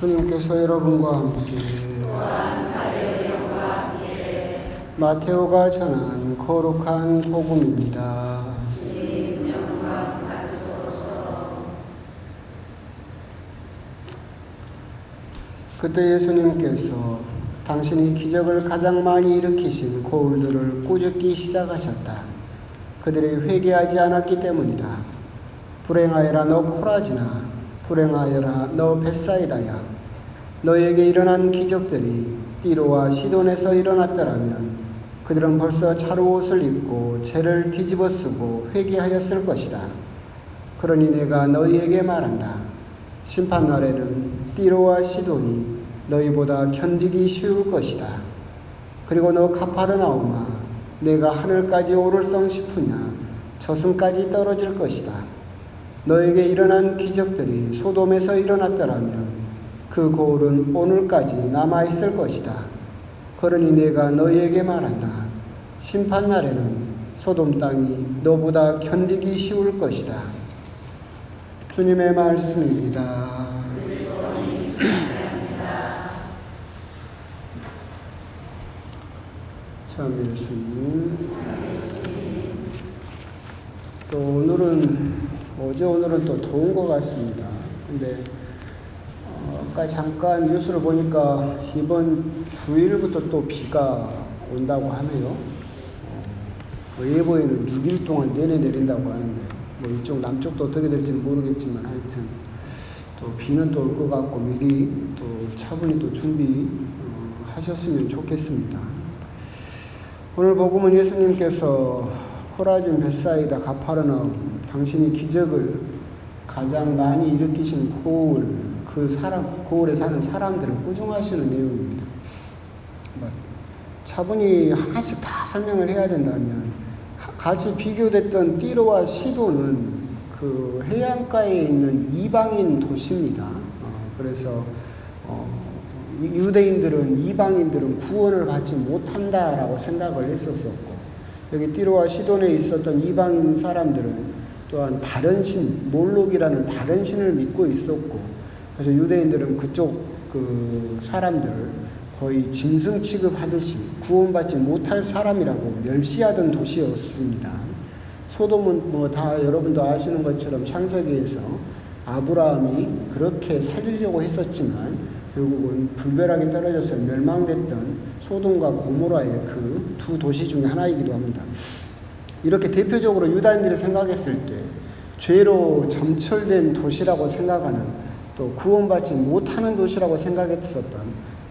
주님께서 여러분과 함께 마테오가 전한 거룩한 복음입니다. 그때 예수님께서 당신이 기적을 가장 많이 일으키신 고울들을 꾸짖기 시작하셨다. 그들이 회개하지 않았기 때문이다. 불행하여라 너 코라지나, 불행하여라 너 벳사이다야. 너에게 일어난 기적들이 띠로와 시돈에서 일어났더라면 그들은 벌써 차로옷을 입고 죄를 뒤집어 쓰고 회개하였을 것이다. 그러니 내가 너희에게 말한다. 심판날에는 띠로와 시돈이 너희보다 견디기 쉬울 것이다. 그리고 너 가파르나움아, 내가 하늘까지 오를성 싶으냐? 저승까지 떨어질 것이다. 너에게 일어난 기적들이 소돔에서 일어났더라면 그 고울은 오늘까지 남아있을 것이다. 그러니 내가 너희에게 말한다. 심판날에는 소돔 땅이 너보다 견디기 쉬울 것이다. 주님의 말씀입니다. 참 예수님. 또 오늘은 또 더운 것 같습니다. 근데 아까 잠깐 뉴스를 보니까 이번 주일부터 또 비가 온다고 하네요. 예보에는 6일 동안 내내 내린다고 하는데 뭐 이쪽 남쪽도 어떻게 될지는 모르겠지만 하여튼 또 비는 또 올 것 같고 미리 또 차분히 또 준비하셨으면 좋겠습니다. 오늘 복음은 예수님께서 코라진 벳사이다 가파르나움, 당신이 기적을 가장 많이 일으키신 고울에 사는 사람들을 꾸중하시는 내용입니다. 차분히 하나씩 다 설명을 해야 된다면 같이 비교됐던 띠로와 시돈은 그 해안가에 있는 이방인 도시입니다. 그래서 이방인들은 구원을 받지 못한다라고 생각을 했었었고, 여기 띠로와 시돈에 있었던 이방인 사람들은 또한 다른 신, 몰록이라는 다른 신을 믿고 있었고, 그래서 유대인들은 그쪽 그 사람들을 거의 짐승 취급하듯이 구원받지 못할 사람이라고 멸시하던 도시였습니다. 소돔은 뭐 다 여러분도 아시는 것처럼 창세기에서 아브라함이 그렇게 살리려고 했었지만 결국은 불벼락에 떨어져서 멸망됐던 소돔과 고모라의 그 두 도시 중에 하나이기도 합니다. 이렇게 대표적으로 유다인들이 생각했을 때 죄로 점철된 도시라고 생각하는, 또 구원받지 못하는 도시라고 생각했었던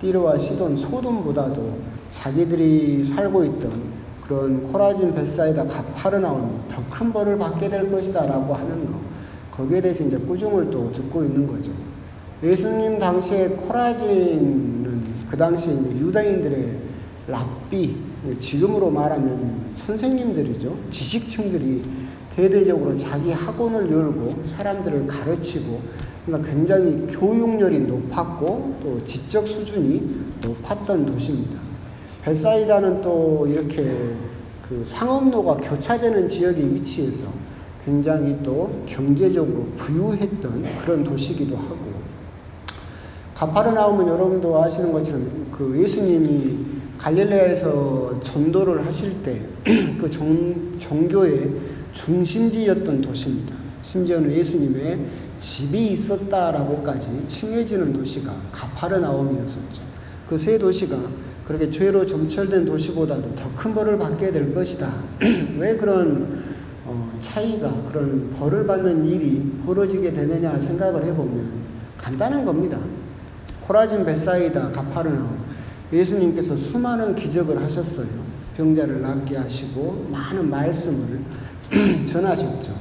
띠로와 시돈, 소돔보다도 자기들이 살고 있던 그런 코라진 벳사이다 가파르나움이 더 큰 벌을 받게 될 것이다 라고 하는 거, 거기에 대해서 이제 꾸중을 또 듣고 있는 거죠. 예수님 당시에 코라진은 그 당시에 이제 유다인들의 랍비, 지금으로 말하면 선생님들이죠. 지식층들이 대대적으로 자기 학원을 열고 사람들을 가르치고, 그러니까 굉장히 교육열이 높았고 또 지적 수준이 높았던 도시입니다. 벳사이다는 또 이렇게 그 상업로가 교차되는 지역에 위치해서 굉장히 또 경제적으로 부유했던 그런 도시이기도 하고, 가파르나움은 여러분도 아시는 것처럼 그 예수님이 갈릴레아에서 전도를 하실 때 그 종교의 중심지였던 도시입니다. 심지어는 예수님의 집이 있었다라고까지 칭해지는 도시가 가파르나움이었었죠. 그 세 도시가 그렇게 죄로 점철된 도시보다도 더 큰 벌을 받게 될 것이다. 왜 그런 차이가, 그런 벌을 받는 일이 벌어지게 되느냐 생각을 해보면 간단한 겁니다. 코라진 벳사이다 가파르나움, 예수님께서 수많은 기적을 하셨어요. 병자를 낫게 하시고 많은 말씀을 전하셨죠.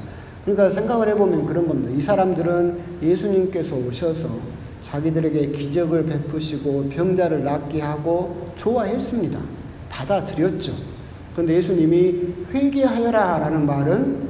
그러니까 생각을 해보면 그런 겁니다. 이 사람들은 예수님께서 오셔서 자기들에게 기적을 베푸시고 병자를 낫게 하고 좋아했습니다. 받아들였죠. 그런데 예수님이 회개하여라 라는 말은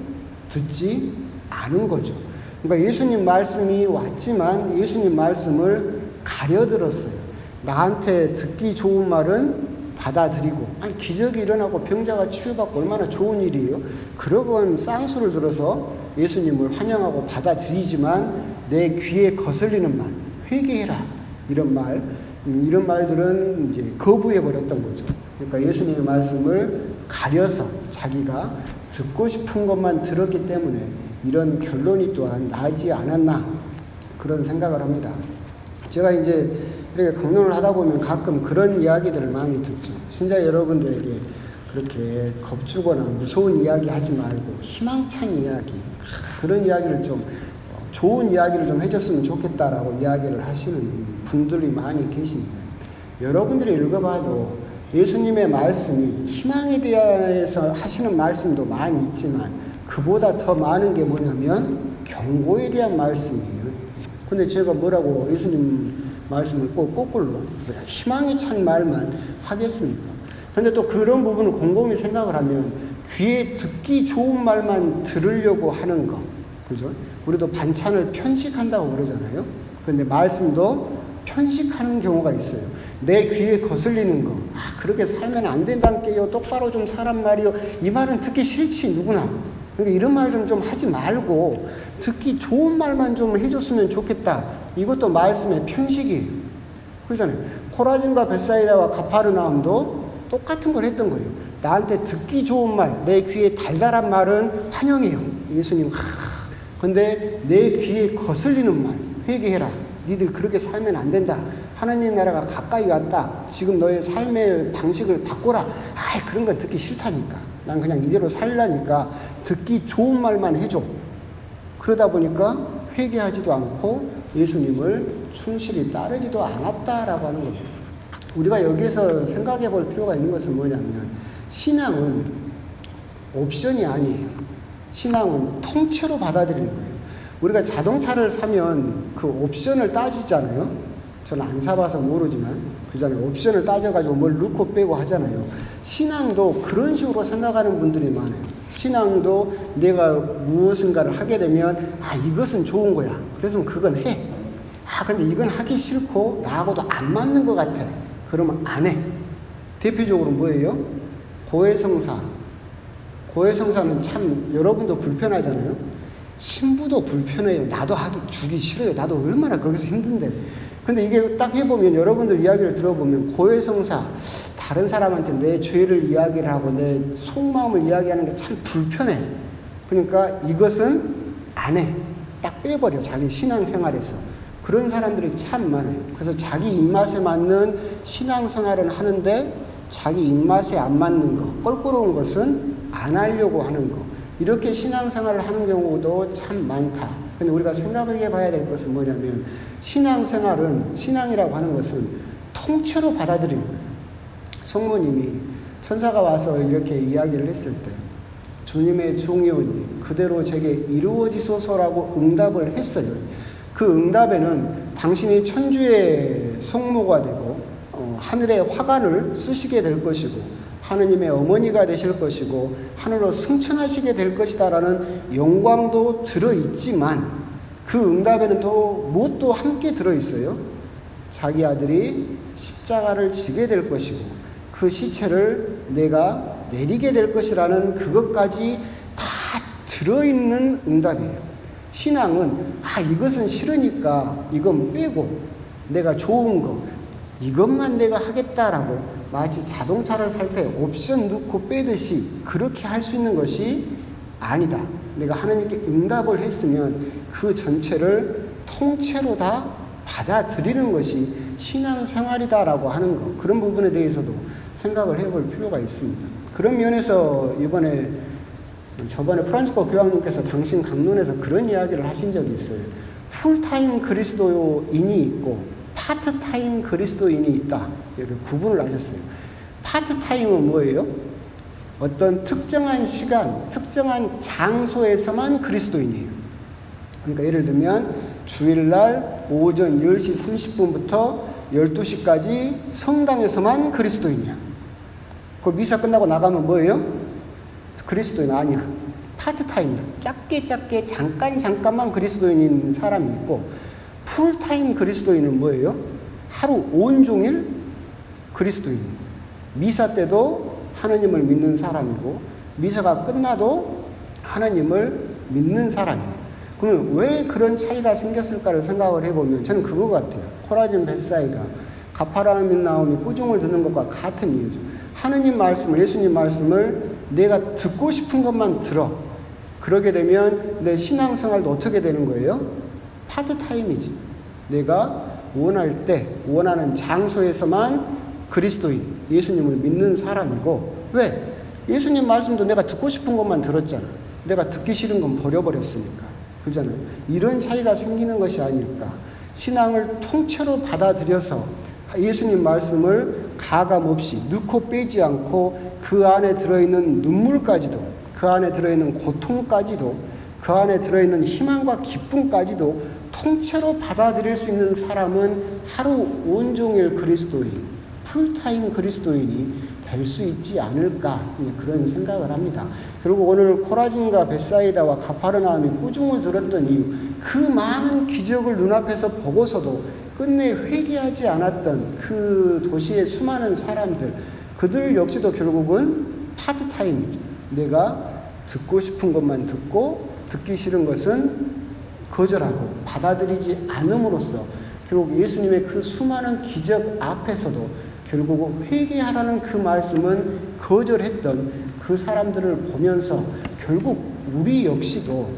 듣지 않은 거죠. 그러니까 예수님 말씀이 왔지만 예수님 말씀을 가려들었어요. 나한테 듣기 좋은 말은 받아들이고, 아니 기적이 일어나고 병자가 치유받고 얼마나 좋은 일이에요. 그러건 쌍수를 들어서 예수님을 환영하고 받아들이지만 내 귀에 거슬리는 말, 회개해라, 이런 말들은 이제 거부해 버렸던 거죠. 그러니까 예수님의 말씀을 가려서 자기가 듣고 싶은 것만 들었기 때문에 이런 결론이 또한 나지 않았나 그런 생각을 합니다. 제가 이제 이렇게 강론을 하다 보면 가끔 그런 이야기들을 많이 듣죠. 신자 여러분들에게 그렇게 겁주거나 무서운 이야기 하지 말고 희망찬 이야기, 그런 이야기를 좀 좋은 이야기를 좀 해줬으면 좋겠다라고 이야기를 하시는 분들이 많이 계신데, 여러분들이 읽어봐도 예수님의 말씀이 희망에 대해서 하시는 말씀도 많이 있지만 그보다 더 많은 게 뭐냐면 경고에 대한 말씀이에요. 근데 제가 뭐라고 예수님 말씀을 꼭 거꾸로 희망에 찬 말만 하겠습니까? 근데 또 그런 부분을 곰곰이 생각을 하면 귀에 듣기 좋은 말만 들으려고 하는 거, 그죠? 우리도 반찬을 편식한다고 그러잖아요. 근데 말씀도 편식하는 경우가 있어요. 내 귀에 거슬리는 거, 그렇게 살면 안 된다니까요. 똑바로 좀 사란 말이요. 이 말은 듣기 싫지, 누구나. 그러니까 이런 말 좀 하지 말고 듣기 좋은 말만 좀 해줬으면 좋겠다. 이것도 말씀의 편식이에요. 그러잖아요. 코라진과 벳사이다와 가파르나움도 똑같은 걸 했던 거예요. 나한테 듣기 좋은 말, 내 귀에 달달한 말은 환영해요. 예수님, 근데 내 귀에 거슬리는 말, 회개해라. 니들 그렇게 살면 안 된다. 하나님 나라가 가까이 왔다. 지금 너의 삶의 방식을 바꿔라. 그런 건 듣기 싫다니까. 난 그냥 이대로 살라니까 듣기 좋은 말만 해줘. 그러다 보니까 회개하지도 않고 예수님을 충실히 따르지도 않았다라고 하는 겁니다. 우리가 여기에서 생각해 볼 필요가 있는 것은 뭐냐면, 신앙은 옵션이 아니에요. 신앙은 통째로 받아들이는 거예요. 우리가 자동차를 사면 그 옵션을 따지잖아요. 저는 안 사봐서 모르지만, 그잖아요. 옵션을 따져가지고 뭘 넣고 빼고 하잖아요. 신앙도 그런 식으로 생각하는 분들이 많아요. 신앙도 내가 무엇인가를 하게 되면, 이것은 좋은 거야. 그래서 그건 해. 근데 이건 하기 싫고 나하고도 안 맞는 것 같아. 그러면 안 해. 대표적으로 뭐예요? 고해성사. 고해성사는 참 여러분도 불편하잖아요. 신부도 불편해요. 나도 주기 싫어요. 나도 얼마나 거기서 힘든데. 근데 이게 딱 해보면, 여러분들 이야기를 들어보면 고해성사, 다른 사람한테 내 죄를 이야기를 하고 내 속마음을 이야기하는 게 참 불편해. 그러니까 이것은 안 해. 딱 빼버려. 자기 신앙생활에서. 그런 사람들이 참 많아요. 그래서 자기 입맛에 맞는 신앙생활은 하는데 자기 입맛에 안 맞는 거, 껄끄러운 것은 안 하려고 하는 거, 이렇게 신앙생활을 하는 경우도 참 많다. 근데 우리가 생각해 봐야 될 것은 뭐냐면, 신앙생활은, 신앙이라고 하는 것은 통째로 받아들이는 거예요. 성모님이 천사가 와서 이렇게 이야기를 했을 때, 주님의 종이오니 그대로 제게 이루어지소서라고 응답을 했어요. 그 응답에는 당신이 천주의 성모가 되고 하늘의 화관을 쓰시게 될 것이고 하느님의 어머니가 되실 것이고 하늘로 승천하시게 될 것이다라는 영광도 들어있지만, 그 응답에는 또 무엇도 함께 들어있어요. 자기 아들이 십자가를 지게 될 것이고 그 시체를 내가 내리게 될 것이라는 그것까지 다 들어있는 응답이에요. 신앙은 이것은 싫으니까 이건 빼고 내가 좋은 거 이것만 내가 하겠다라고 마치 자동차를 살 때 옵션 넣고 빼듯이 그렇게 할 수 있는 것이 아니다. 내가 하나님께 응답을 했으면 그 전체를 통째로 다 받아들이는 것이 신앙생활이다라고 하는 것, 그런 부분에 대해서도 생각을 해볼 필요가 있습니다. 그런 면에서 저번에 프란시스코 교황님께서 당신 강론에서 그런 이야기를 하신 적이 있어요. 풀타임 그리스도인이 있고 파트타임 그리스도인이 있다. 이렇게 구분을 하셨어요. 파트타임은 뭐예요? 어떤 특정한 시간, 특정한 장소에서만 그리스도인이에요. 그러니까 예를 들면 주일날 오전 10시 30분부터 12시까지 성당에서만 그리스도인이야. 그 미사 끝나고 나가면 뭐예요? 그리스도인 아니야. 파트타임이야. 짧게 잠깐만 그리스도인인 사람이 있고, 풀타임 그리스도인은 뭐예요? 하루 온종일 그리스도인이고, 미사 때도 하나님을 믿는 사람이고, 미사가 끝나도 하나님을 믿는 사람이에요. 그러면 왜 그런 차이가 생겼을까를 생각을 해보면 저는 그거 같아요. 코라진 벳사이다, 가파르나움이 꾸중을 듣는 것과 같은 이유죠. 하느님 말씀을, 예수님 말씀을 내가 듣고 싶은 것만 들어. 그러게 되면 내 신앙생활도 어떻게 되는 거예요? 파트타임이지. 내가 원할 때, 원하는 장소에서만 그리스도인, 예수님을 믿는 사람이고, 왜? 예수님 말씀도 내가 듣고 싶은 것만 들었잖아. 내가 듣기 싫은 건 버려버렸으니까. 그렇잖아요. 이런 차이가 생기는 것이 아닐까. 신앙을 통째로 받아들여서 예수님 말씀을 가감없이 넣고 빼지 않고 그 안에 들어있는 눈물까지도, 그 안에 들어있는 고통까지도, 그 안에 들어있는 희망과 기쁨까지도 통째로 받아들일 수 있는 사람은 하루 온종일 그리스도인, 풀타임 그리스도인이 될 수 있지 않을까, 그런 생각을 합니다. 그리고 오늘 코라진과 벳사이다와 가파르나움이 꾸중을 들었던 이유, 그 많은 기적을 눈앞에서 보고서도 끝내 회개하지 않았던 그 도시의 수많은 사람들, 그들 역시도 결국은 파트타임이죠. 내가 듣고 싶은 것만 듣고 듣기 싫은 것은 거절하고 받아들이지 않음으로써 결국 예수님의 그 수많은 기적 앞에서도 결국 회개하라는 그 말씀은 거절했던 그 사람들을 보면서 결국 우리 역시도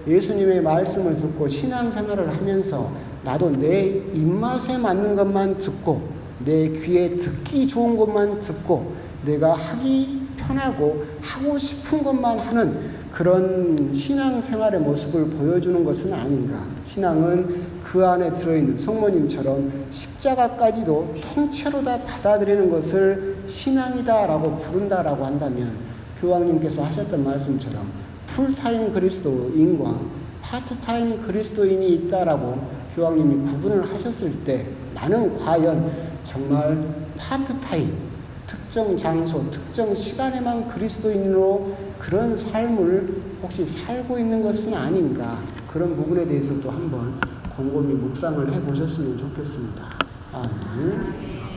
예수님의 말씀을 듣고 신앙생활을 하면서 나도 내 입맛에 맞는 것만 듣고 내 귀에 듣기 좋은 것만 듣고 내가 하기 편하고 하고 싶은 것만 하는 그런 신앙생활의 모습을 보여주는 것은 아닌가. 신앙은 그 안에 들어있는 성모님처럼 십자가까지도 통째로 다 받아들이는 것을 신앙이다라고 부른다라고 한다면 교황님께서 하셨던 말씀처럼 풀타임 그리스도인과 파트타임 그리스도인이 있다라고 교황님이 구분을 하셨을 때 나는 과연 정말 파트타임, 특정 장소, 특정 시간에만 그리스도인으로 그런 삶을 혹시 살고 있는 것은 아닌가. 그런 부분에 대해서 또 한번 곰곰이 묵상을 해보셨으면 좋겠습니다. 아멘.